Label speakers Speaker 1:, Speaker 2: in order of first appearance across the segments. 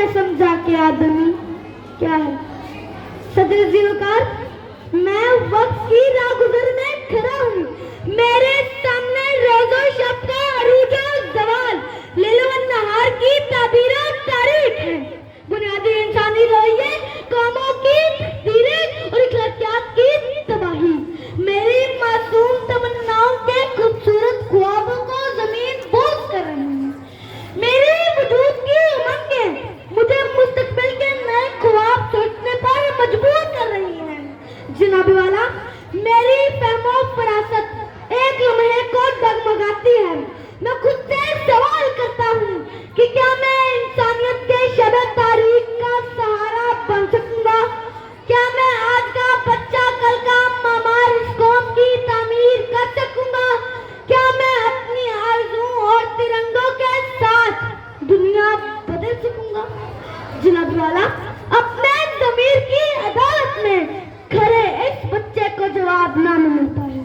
Speaker 1: न समझा कि आदमी क्या है। सदर ज़िलकार, मैं वक्त की राह गुजरने खड़ा हूँ। मेरे सामने रोज़ो शब का अरूज और ज़वाल, लैल व नहार की ताबीर और तारीख है। बुनियादी इंसानी रवैये, कौमों की तकदीरें और इखलाकियात की तबाही मेरी मासूम तमन्नाओं के खूबसूरत ख्वाबों को जमीन बोझ कर रही हैं। मेरी वजूद की उमंगें मुझे मुस्तकबिल के नए ख्वाब सोचने पर मजबूर कर रही हैं। जनाब वाला, मेरी फहमो फरासत एक लम्हे को डगमगाती है। मैं खुद से सवाल करता हूँ कि क्या मैं इंसानियत के शब तारीख का सहारा बन सकूंगा? क्या मैं आज का बच्चा कल का मामार इस कौम की तामीर कर सकूंगा? क्या मैं अपनी आरज़ू और तिरंगों के साथ दुनिया बदल सकूंगा? जनाब वाला, अपने ज़मीर की अदालत में खड़े इस बच्चे को जवाब ना मिलता है।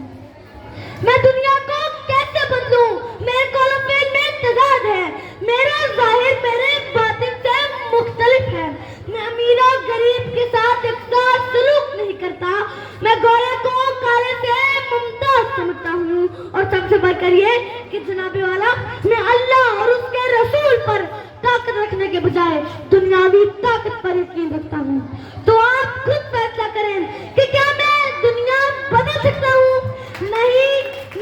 Speaker 1: मैं दुनिया को कैसे बदलूं? मेरे कौलफेल में तजाद है। मेरा जाहिर मेरे बातिन से मुख्तलिफ है। मैं अमीर और गरीब के साथ एकसा सलूक नहीं करता। मैं गोरे को काले से मुमताज समझता हूँ। और सबसे बढ़कर ये कि जनाबे वाला, मैं अल्लाह और उसके रसूल पर ताकत रखने के बजाय दुनियावी ताकत पर यकीन रखता हूँ। तो आप खुद फैसला करें कि क्या मैं दुनिया बदल सकता हूँ? नहीं,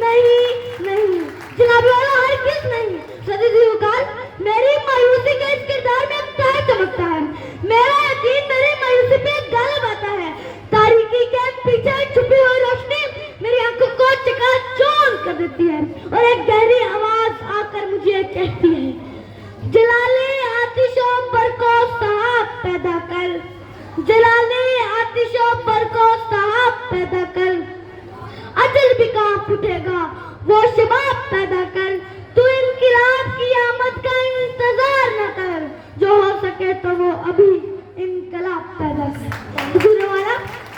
Speaker 1: नहीं, नहीं जनाबे वाला, हरगिज़ नहीं। सदी ज़िलकार, मेरी मायूसी के इस किरदार में तार चमकता है। मेरा यकीन मेरी मायूसी पे गालिब आता है। तारीकी के पीछे छुपी हुई रोशनी मेरी आंखों को चकाचौंध कर देती है और एक गहरी आवाज आकर मुझे कहती है, जलाले आतिशों पर को साहब पैदा कर, जलाले आतिशों पर को साहब पैदा कर, अजल भी कांप उठेगा वो शबाब पैदा कर। तू इनकिलाब की आमद का इंतजार न कर, जो हो सके तो वो अभी इनकलाब पैदा कर। हुजूर वाला,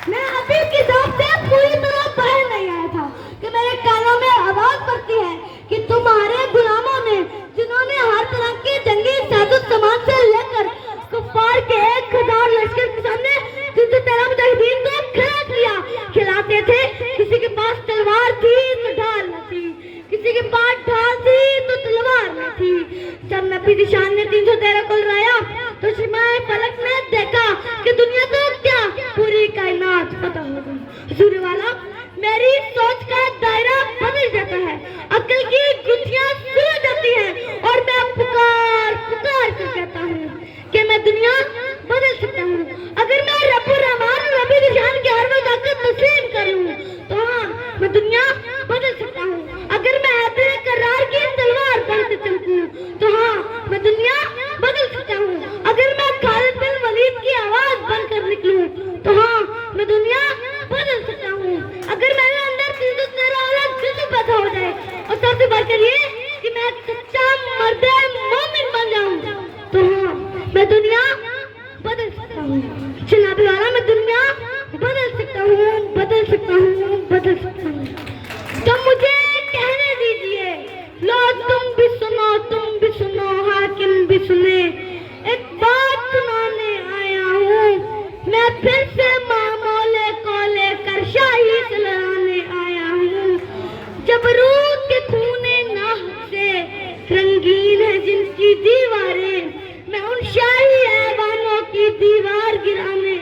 Speaker 1: मैं अभी की दौड़ से पूरी तरह बाहर नहीं आया था कि मेरे कानों में आवाज पड़ती है कि तुम्हारे गुलामों ने, जिन्होंने हर तरह की जंगी साजो सामान से लेकर कुफ्फार के 1000 लश्कर के सामने 313 मुजाहिदीन को खड़ा किया, खिलाते थे। किसी के पास तलवार थी तो ढाल न थी, किसी के पास ढाल थी तो तलवार न थी। जब नबी निशान ने 313 को लड़ाया तो शिमाए फलक ने देखा कि दुनिया तो क्या, पूरी कायनात फतह हो गई। हुजूर वाला, मेरी सोच का दायरा बदल जाता है, अक्ल की गुत्थियां सुलझ जाती हैं और मैं पुकार पुकार कर कहता हूँ कि मैं दुनिया बदल सकता हूँ। अगर मैं रब्बुर रहमान नबी निशान के हर में जाकर तस्लीम कर लूँ तो हाँ, मैं दुनिया बदल सकता हूँ। अगर मैं हैदर करार की तलवार बन के चमकूं तो हाँ, मैं दुनिया बदल सकता हूँ। अगर मैं खालिद बिन वलीद की आवाज बनकर निकलूं तो हाँ, मैं दुनिया बदल सकता हूँ। अगर मेरे अंदर 313 औलाद फिर से पैदा हो जाए और सबसे बढ़कर ये कि मैं एक सच्चा मर्द मोमिन बन जाऊं तो हाँ, मैं दुनिया बदल सकता हूँ। जनाबे वाला, मैं दुनिया बदल सकता हूँ, बदल सकता हूँ, बदल सकता हूँ। तो मुझे कहने दीजिए, लो तुम भी सुनो, हाकिम भी सुने, एक बात सुनाने आया हूँ। मैं फिर से मामूले को लेकर शाही से लड़ाने आया हूँ। जबरूत के खूने नाह से रंगीन है जिनकी दीवारें, मैं उन शाही ऐवानों की दीवार गिराने